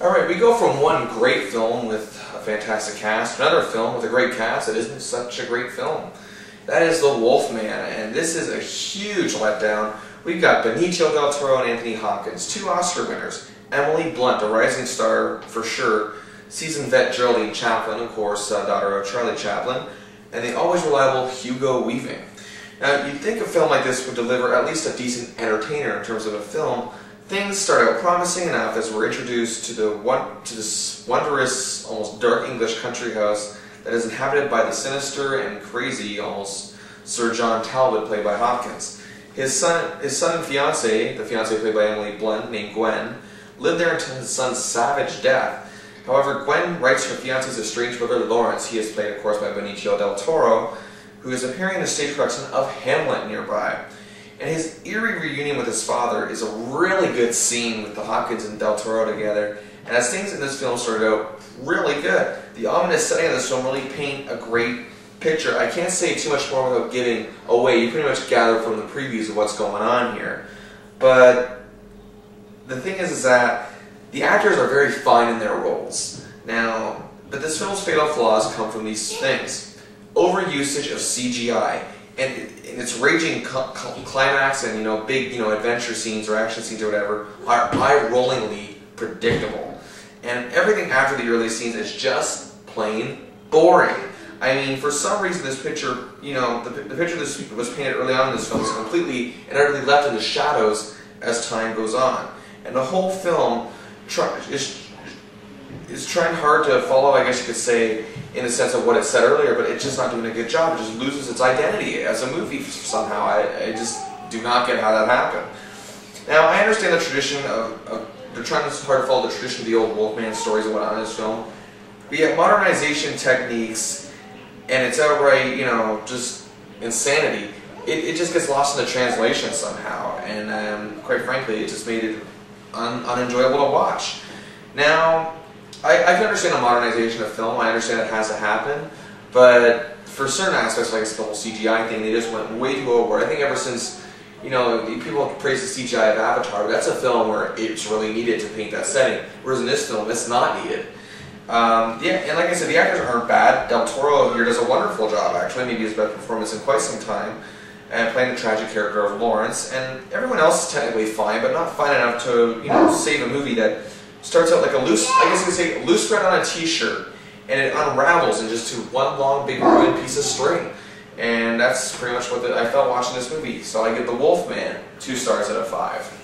Alright, we go from one great film with a fantastic cast to another film with a great cast that isn't such a great film. That is The Wolfman, and this is a huge letdown. We've got Benicio del Toro and Anthony Hopkins, two Oscar winners. Emily Blunt, a rising star for sure. Seasoned vet Geraldine Chaplin, of course, daughter of Charlie Chaplin. And the always reliable Hugo Weaving. Now, you'd think a film like this would deliver at least a decent entertainer in terms of a film. Things start out promising enough as we're introduced to this wondrous, almost dark English country house that is inhabited by the sinister and crazy, almost Sir John Talbot, played by Hopkins. His son and fiancée, the fiancée played by Emily Blunt, named Gwen, lived there until his son's savage death. However, Gwen writes her fiancé's estranged brother Lawrence, he is played, of course, by Benicio del Toro, who is appearing in the stage production of Hamlet nearby. And his eerie reunion with his father is a really good scene with the Hopkins and del Toro together. And as things in this film started out really good, the ominous setting of this film really paint a great picture. I can't say too much more without giving away. You pretty much gather from the previews of what's going on here. But the thing is that the actors are very fine in their roles. Now, but this film's fatal flaws come from these things. Overusage of CGI. And its raging climax and big adventure scenes or action scenes or whatever are eye-rollingly predictable, and everything after the early scenes is just plain boring. I mean, for some reason, this picture, the picture that was painted early on in this film is completely and utterly left in the shadows as time goes on, and the whole film is trying hard to follow, I guess you could say, in the sense of what it said earlier, but it's just not doing a good job. It just loses its identity as a movie somehow. I just do not get how that happened. Now, I understand the tradition of they're trying hard to follow the tradition of the old Wolfman stories and whatnot in this film, but yet modernization techniques and it's outright, just insanity, it just gets lost in the translation somehow, and quite frankly, it just made it unenjoyable to watch. Now, I can understand a modernization of film. I understand it has to happen, but for certain aspects, like the whole CGI thing, they just went way too overboard. I think ever since, people praise the CGI of Avatar, but that's a film where it's really needed to paint that setting, whereas in this film, it's not needed. Yeah, and like I said, the actors aren't bad. Del Toro here does a wonderful job, actually, maybe his best performance in quite some time, and playing the tragic character of Lawrence, and everyone else is technically fine, but not fine enough to, save a movie that starts out like a loose, I guess you could say, loose thread on a t-shirt, and it unravels into just one long, big, ruined piece of string. And that's pretty much what I felt watching this movie. So I give The Wolfman 2 stars out of 5.